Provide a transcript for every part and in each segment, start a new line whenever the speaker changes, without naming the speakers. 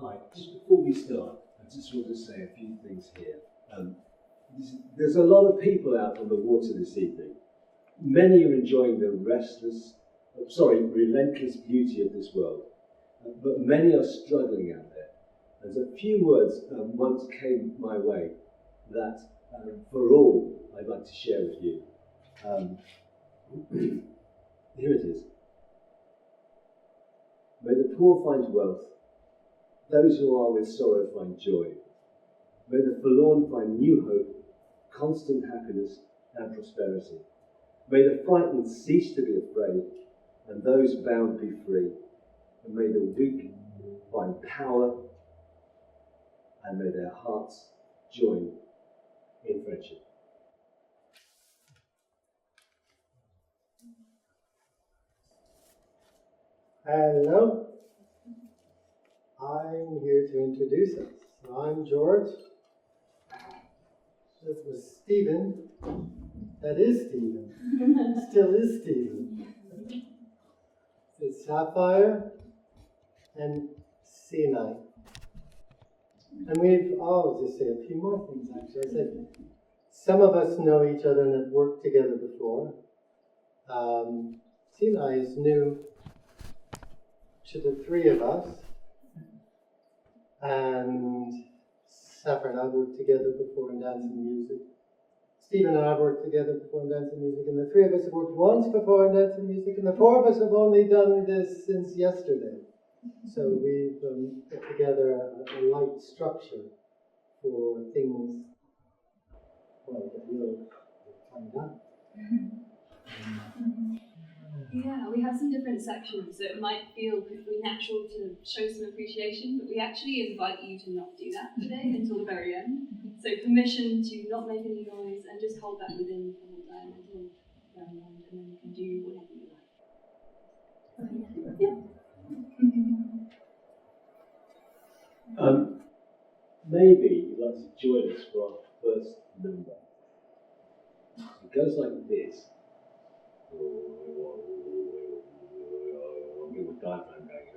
Hi, just before we start, I just want to say a few things here. There's a lot of people out on the water this evening. Many are enjoying the relentless beauty of this world, but many are struggling out there. There's a few words once came my way that, for all, I'd like to share with you. Here it is. May the poor find wealth, those who are with sorrow find joy. May the forlorn find new hope, constant happiness and prosperity. May the frightened cease to be afraid, and those bound be free. And may the weak find power, and may their hearts join in friendship.
Hello, I'm here to introduce us. So I'm George. This was Stephen. That is Stephen. Still is Stephen. It's Sapphire and Synaet. And I'll just say a few more things actually. I said, some of us know each other and have worked together before. Synaet is new to the three of us, and Sapphire and I worked together before in dance and music. Stephen and I worked together before in dance and music, and the three of us have worked once before in dance and music, and the four of us have only done this since yesterday. So we've put together a light structure for things, well, that we'll find out.
Yeah, we have some different sections, so it might feel perfectly natural to show some appreciation, but we actually invite you to not do that today until the very end. So permission to not make any noise and just hold that within the whole time until very end, and then you can do whatever you like. Yeah.
Maybe you'd like to join us for our first number. It goes like this. With diaphragm going.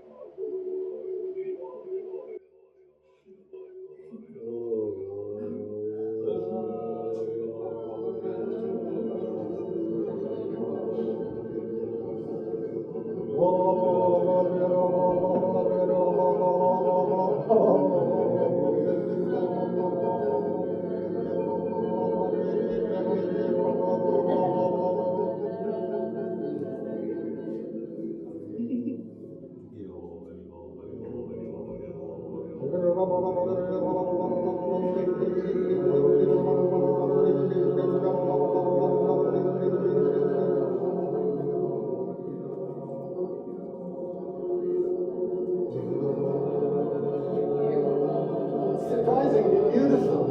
Surprisingly beautiful.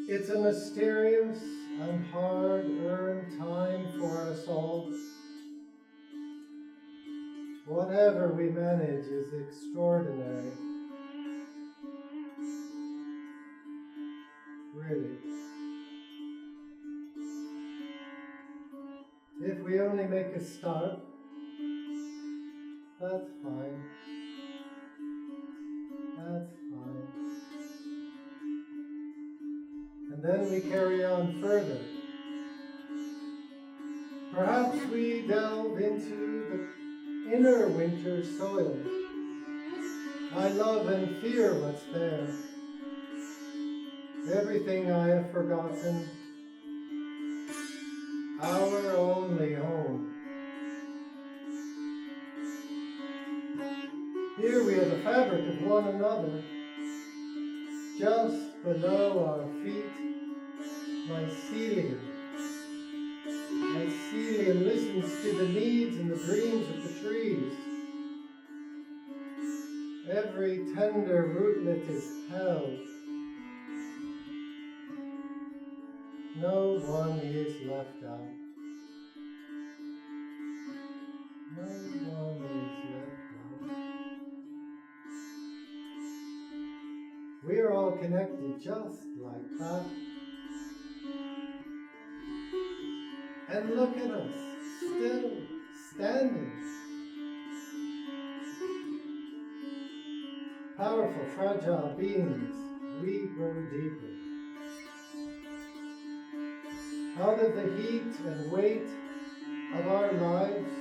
It's a mysterious and hard-earned time for us all. Whatever we manage is extraordinary. Really. If we only make a start, that's fine. That's fine. And then we carry on further. Perhaps we delve into the inner winter soil. I love and fear what's there. Everything I have forgotten. Our only home. Here we are the fabric of one another. Just below our feet, mycelium. Mycelium listens to the needs and the dreams of the trees. Every tender rootlet is held. No one is left out. No one is left out. We are all connected just like that. And look at us, still standing. Powerful, fragile beings, we grow deeper. Out of the heat and weight of our lives,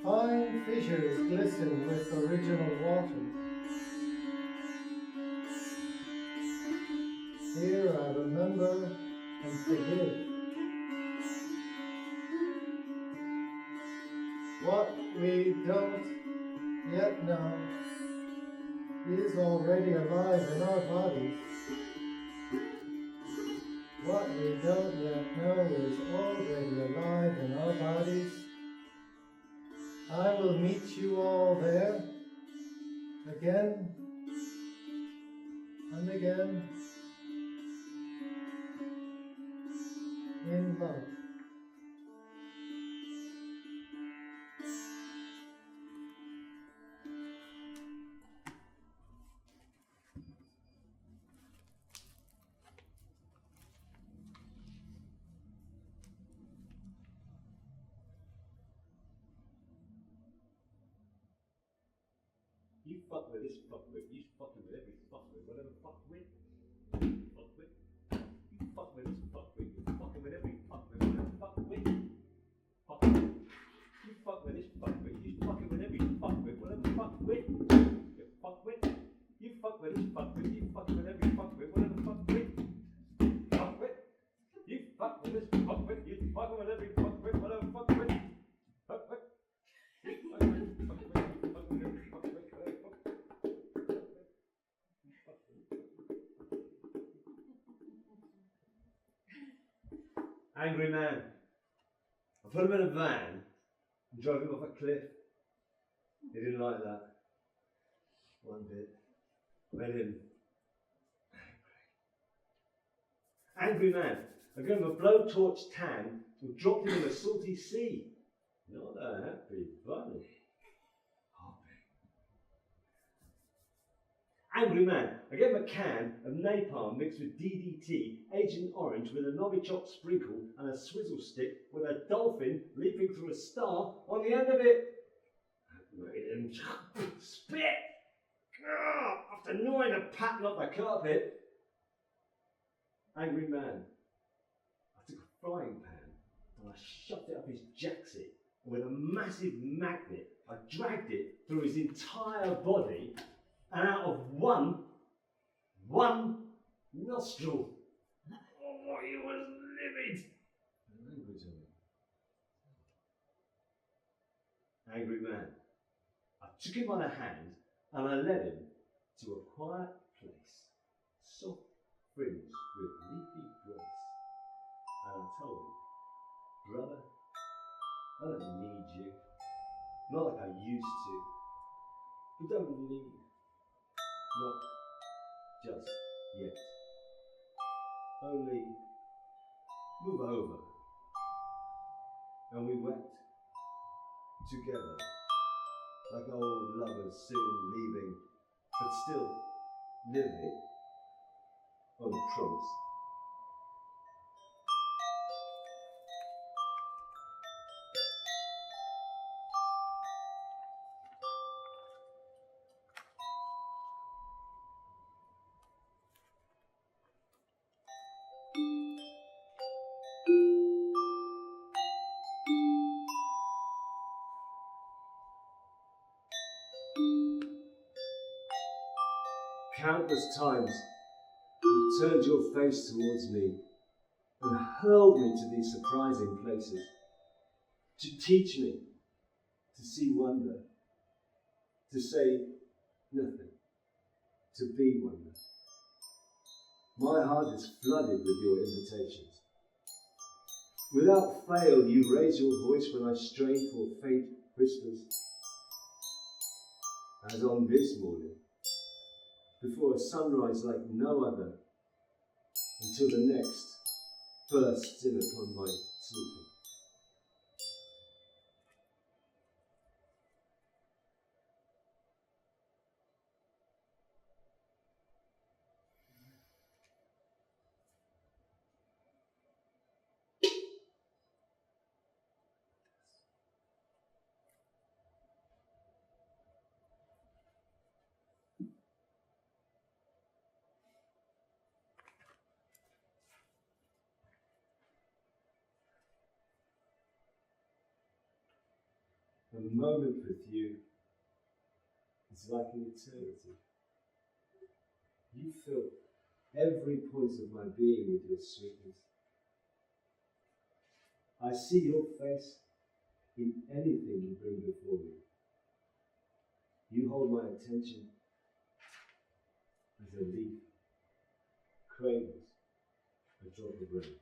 fine fissures glisten with original water. Here I remember and forgive. What we don't yet know is already alive in our bodies. What we don't yet know is already alive in our bodies. I will meet you all there, again and again, in love.
You fuck with this fuckwit, you fucking with every fuckwit, whatever fuckwit. Fuckwit. You fuck with this fuckwit, you fucking with every fuckwit, whatever fuckwit. Fuckwit. You fuck with this fuckwit, you fucking with every fuckwit, whatever fuckwit. You fuckwit. You fuck with this fuckwit, you fucking with every fuckwit, whatever fuckwit. Fuckwit. You fuck with this fuckwit, you fucking with every fuckwit, whatever fuckwit. Fuckwit. You fuck with this fuckwit, you fucking with every fuckwit. Angry man. I put him in a van and drove him off a cliff. He didn't like that. One bit. Made him angry man. I gave him a blowtorch tan and dropped him in a salty sea. Not a happy bunny. Angry man. I gave him a can of napalm mixed with DDT, Agent Orange with a Novichok sprinkle and a swizzle stick with a dolphin leaping through a star on the end of it. I made him spit after gnawing a pattern up the carpet. Angry man. I took a frying pan and I shoved it up his jackset, and with a massive magnet I dragged it through his entire body and out of one nostril. Oh, he was livid. Angry to me. Angry man. I took him by the hand and I led him to a quiet place, soft fringed with leafy grass. And I told him, brother, I don't need you. Not like I used to. But don't leave. Not just yet. Only move over. And we wept together, like old lovers soon leaving, but still living on promise. Countless times you turned your face towards me and hurled me to these surprising places, to teach me, to see wonder, to say nothing, to be wonder. My heart is flooded with your invitations. Without fail, you raise your voice when I strain for faint whispers, as on this morning, before a sunrise like no other, until the next bursts in upon my sleeping. A moment with you is like an eternity. You fill every point of my being with your sweetness. I see your face in anything you bring before me. You hold my attention as a leaf cradles a drop of rain.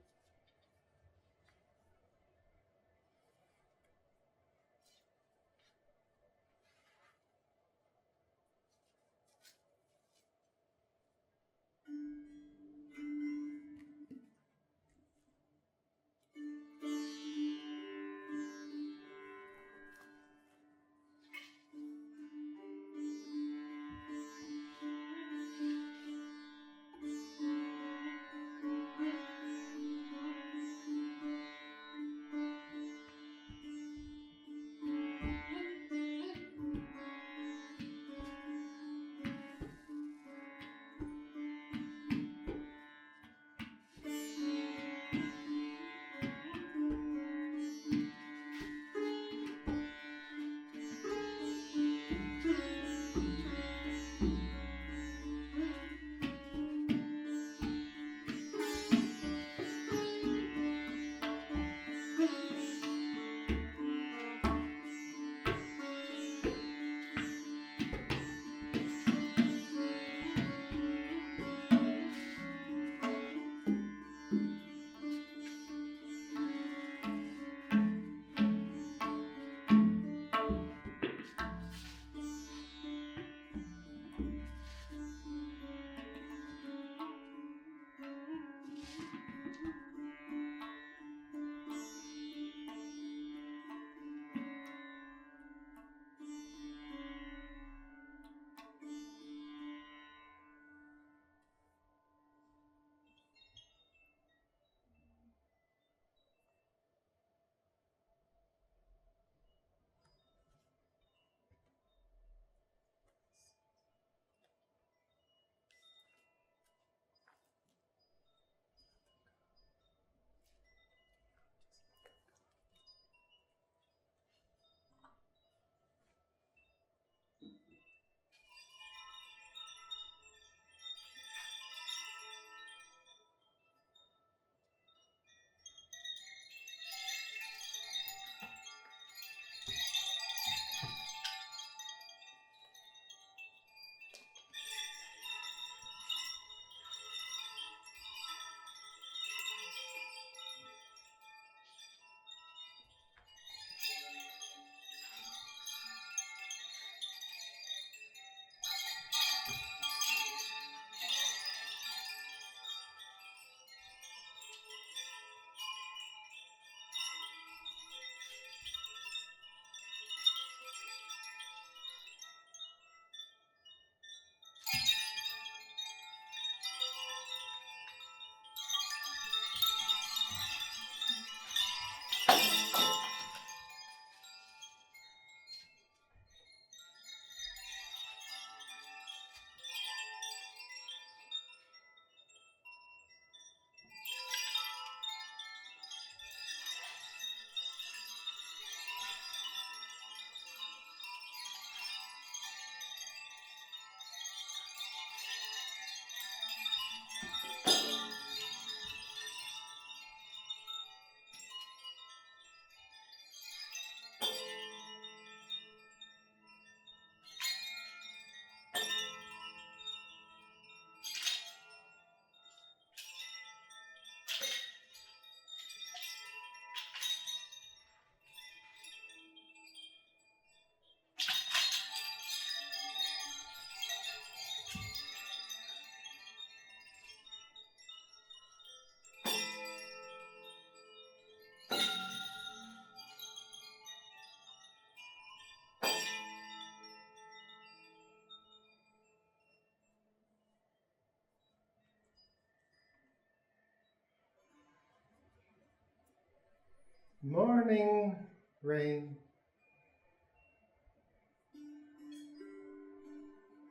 Morning rain.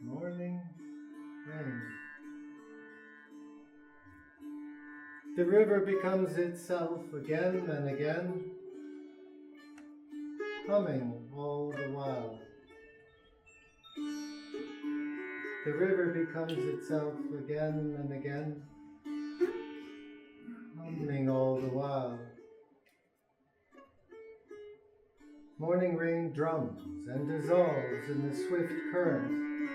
Morning rain. The river becomes itself again and again, humming all the while. The river becomes itself again and again, humming all the while. Morning rain drums and dissolves in the swift current.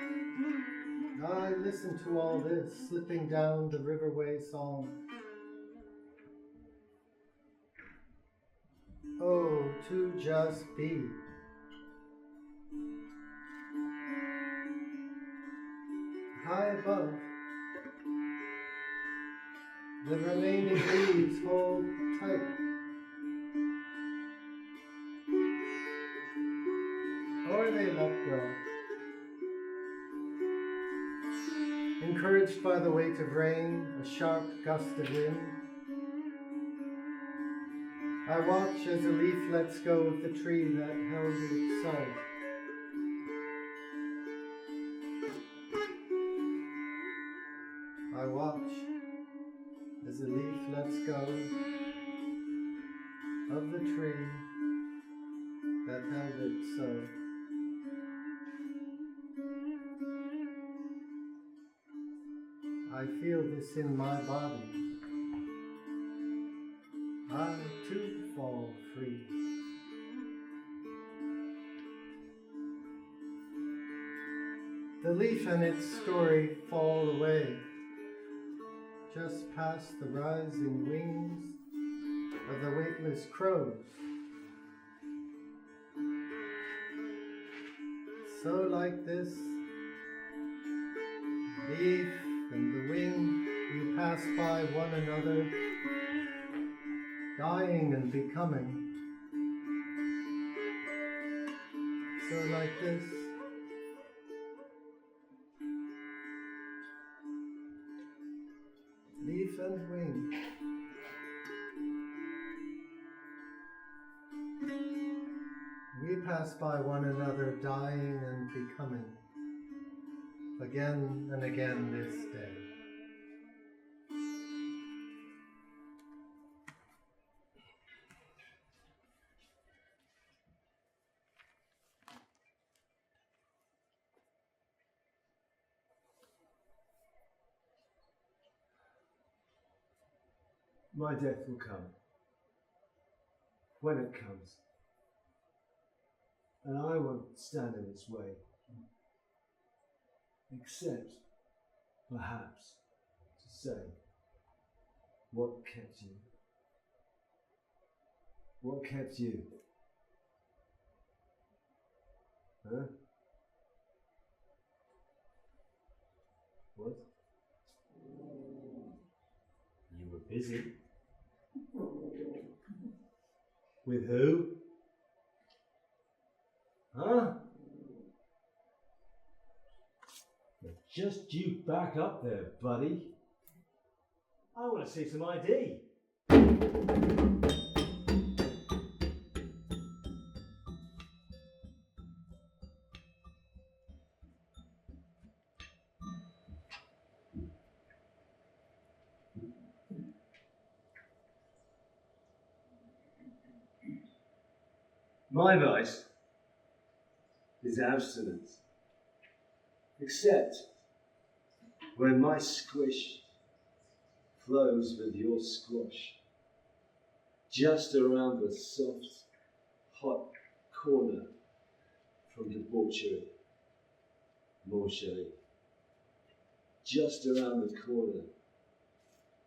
I listen to all this slipping down the riverway song. Oh, to just be. High above, the remaining leaves hold tight. Or they let go. Encouraged by the weight of rain, a sharp gust of wind, I watch as a leaf lets go of the tree that held it so. I watch as a leaf lets go of the tree that held it so. I feel this in my body. I too fall free. The leaf and its story fall away, just past the rising wings of the weightless crows. So like this, leaf and the wing, you pass by one another, dying and becoming. So like this, leaf and wing, we pass by one another, dying and becoming, again and again this day.
My death will come, when it comes, and I won't stand in its way, except, perhaps, to say, what kept you? What kept you? Huh? What? You were busy. With who? Huh? Just you back up there, buddy. I want to see some ID. My vice is abstinence, except when my squish flows with your squash, just around the soft, hot corner from debauchery, mon chéri. Just around the corner,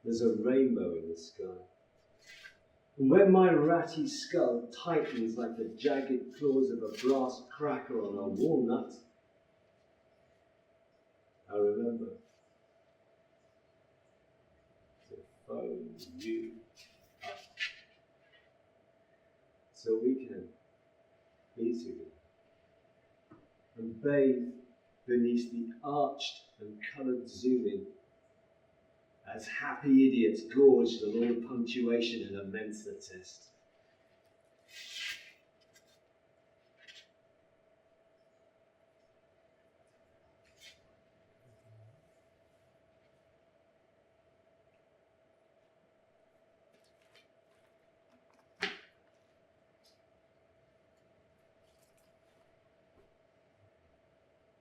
there's a rainbow in the sky. And when my ratty skull tightens like the jagged claws of a brass cracker on a walnut, I remember to phone you up so we can be together and bathe beneath the arched and coloured zooming as happy idiots gorge the Lord punctuation in a Mensa test.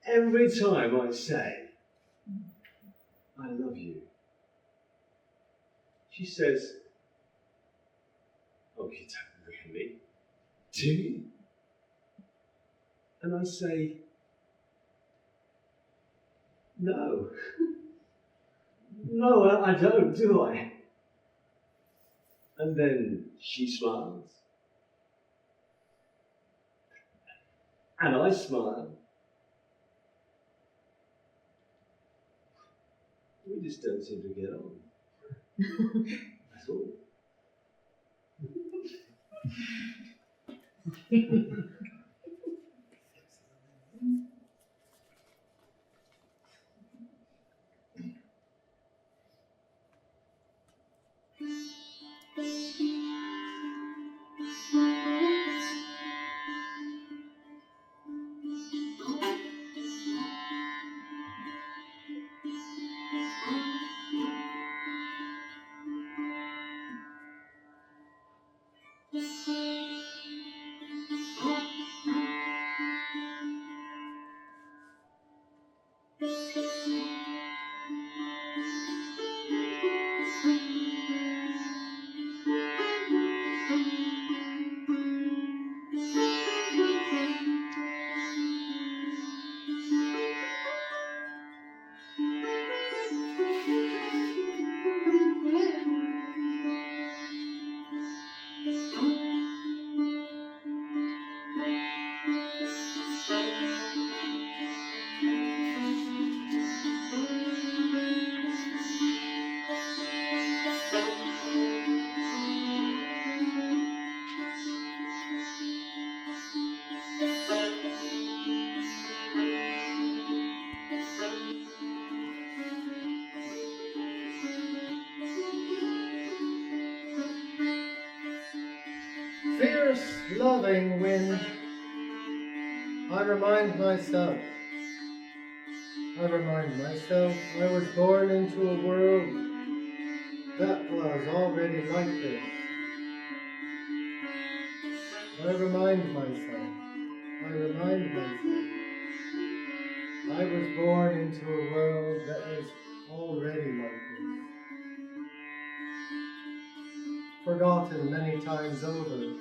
every time I say, I love you, she says, oh, you don't really, do you? And I say, no. No, I don't, do I? And then she smiles. And I smile. We just don't seem to get on. That's all.
Fierce, loving wind, I remind myself I was born into a world that was already like this. I remind myself, I was born into a world that was already like this. Forgotten many times over.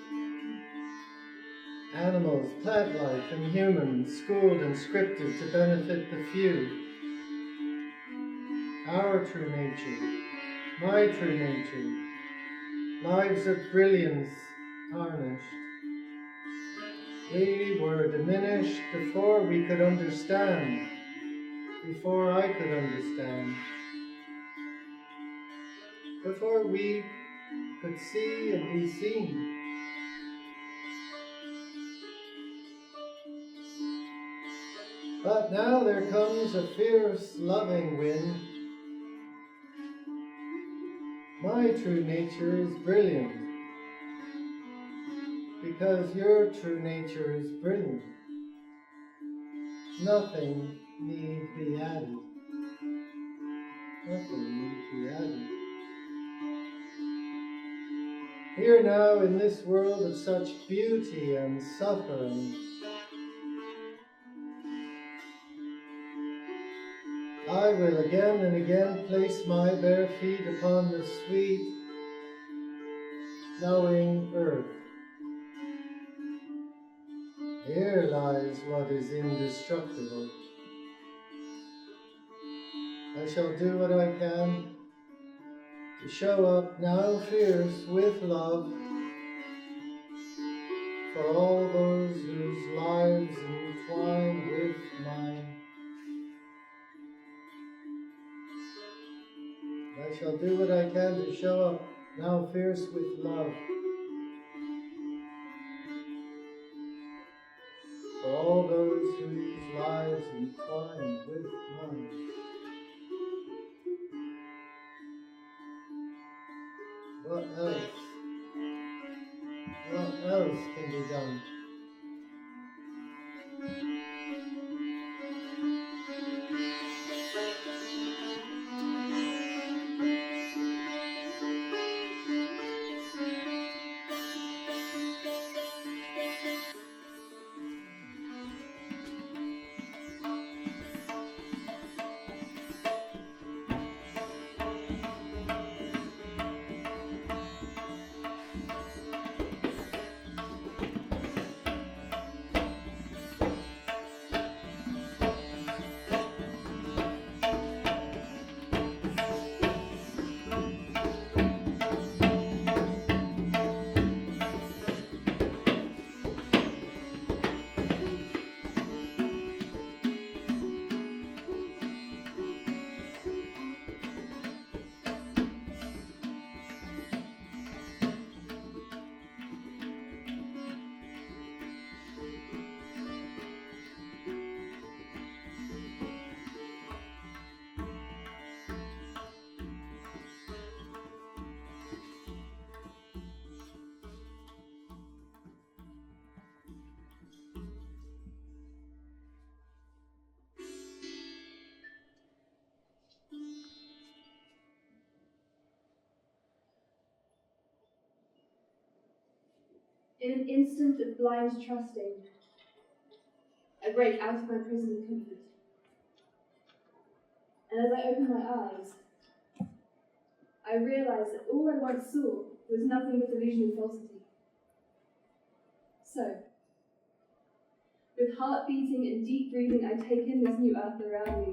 Animals, plant life, and humans, schooled and scripted to benefit the few. Our true nature, my true nature, lives of brilliance tarnished. We were diminished before we could understand, before I could understand, before we could see and be seen. But now there comes a fierce, loving wind. My true nature is brilliant, because your true nature is brilliant. Nothing need be added. Nothing need be added. Here now in this world of such beauty and suffering, I will again and again place my bare feet upon the sweet, knowing earth. Here lies what is indestructible. I shall do what I can to show up now fierce with love for all those whose lives entwine with mine. I shall do what I can to show up now fierce with love for all those whose lives entwine with mine. What else can be done?
In an instant of blind trusting, I break out of my prison of comfort. And as I open my eyes, I realize that all I once saw was nothing but illusion and falsity. So, with heart beating and deep breathing, I take in this new earth around me.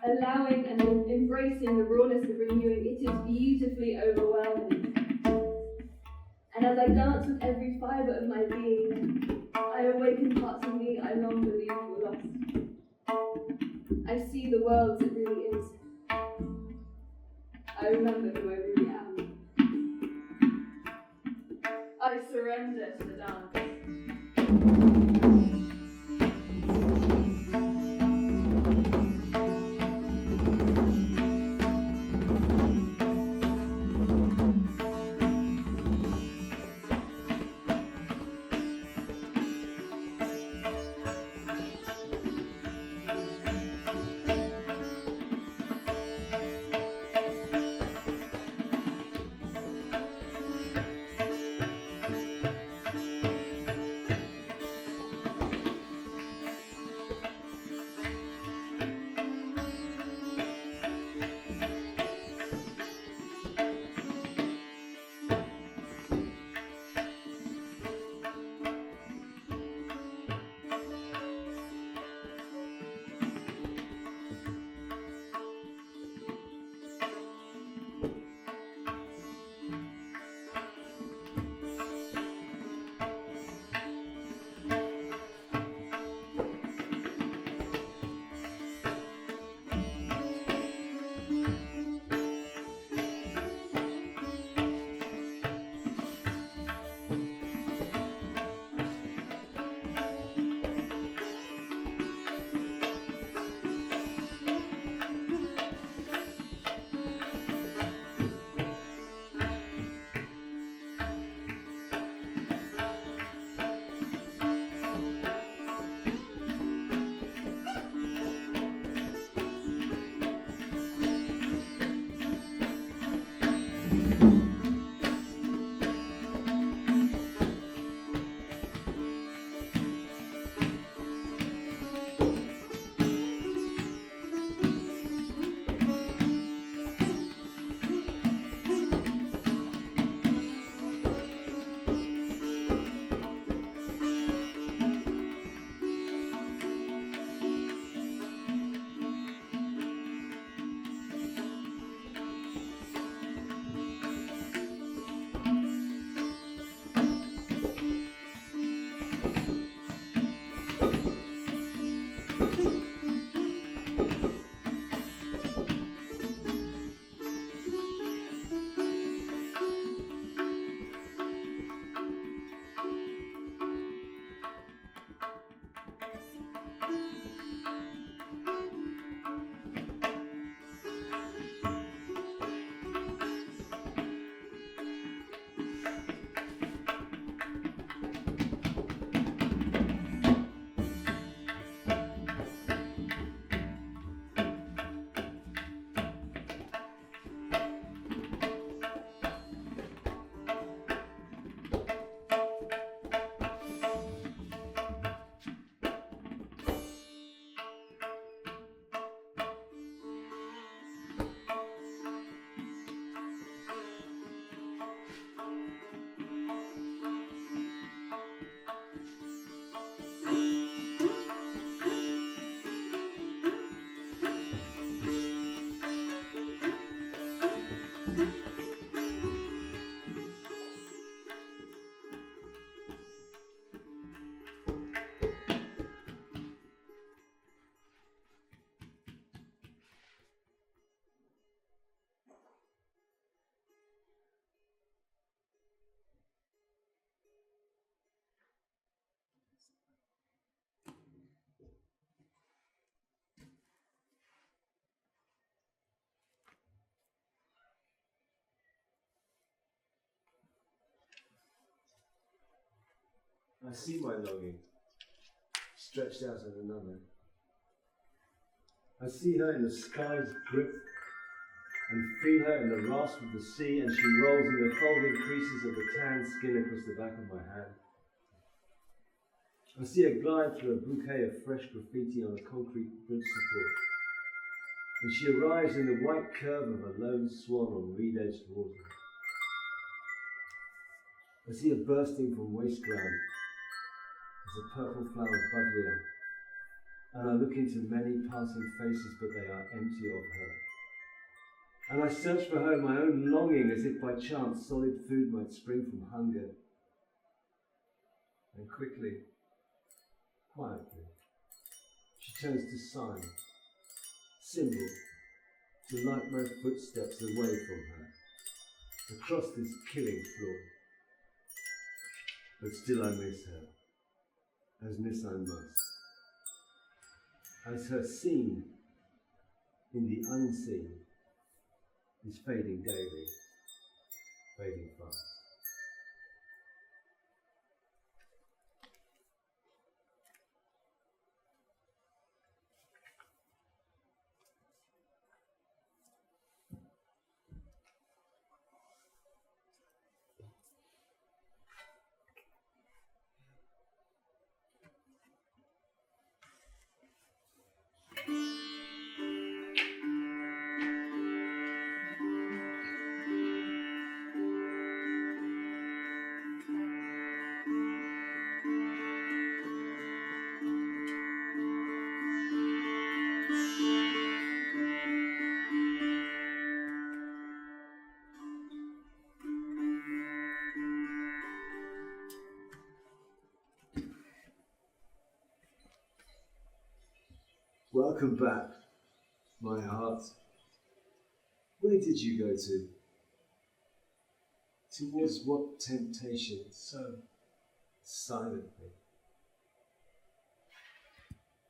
Allowing and embracing the rawness of renewing, it is beautifully overwhelming. And as I dance with every fibre of my being, I awaken parts of me I long believed were lost. I see the world as it really is. I remember who I really am. I surrender to the dance.
I see my longing stretched out at another. I see her in the sky's grip, and feel her in the rasp of the sea, and she rolls in the folding creases of the tan skin across the back of my hand. I see her glide through a bouquet of fresh graffiti on a concrete bridge support, and she arrives in the white curve of a lone swan on reed-edged water. I see her bursting from waist ground as a purple-flowered buddleia, and I look into many passing faces, but they are empty of her. And I search for her in my own longing, as if by chance solid food might spring from hunger. And quickly, quietly, she turns to sign, symbol, to light my footsteps away from her, across this killing floor. But still I miss her, as miss I must. As her seen in the unseen is fading daily, fading fast. Welcome back, my heart. Where did you go to? Towards what temptation so silently?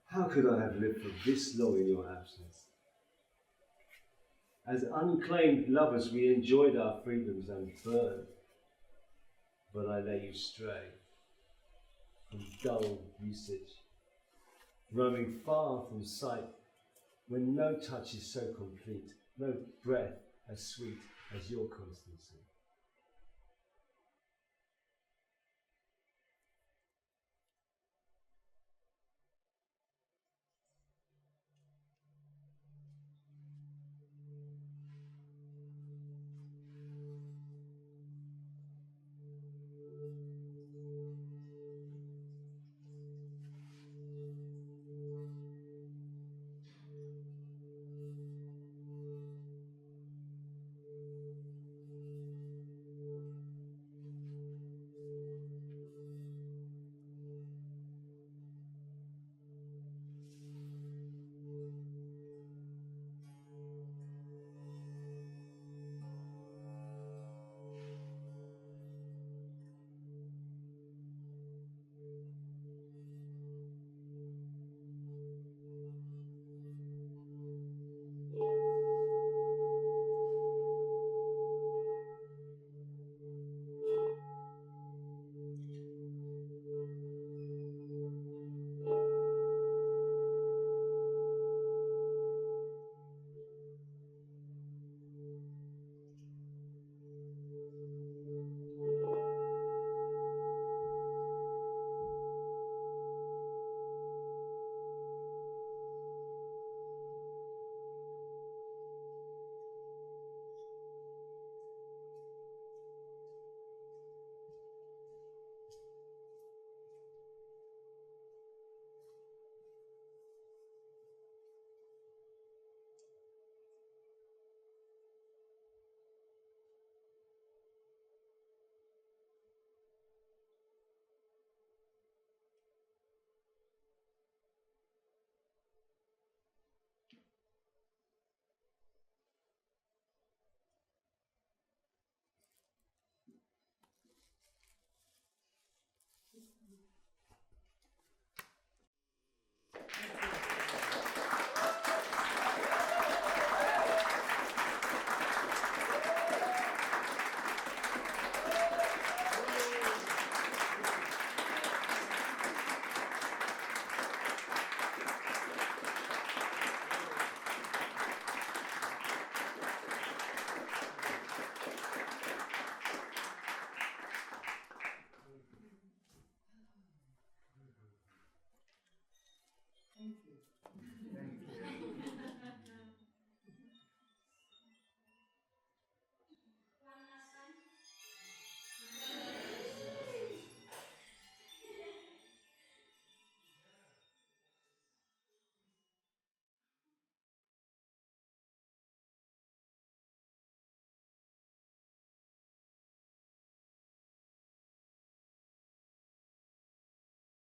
How could I have lived for this long in your absence? As unclaimed lovers, we enjoyed our freedoms and burned, but I let you stray from dull usage, roaming far from sight, when no touch is so complete, no breath as sweet as your constancy.
easy.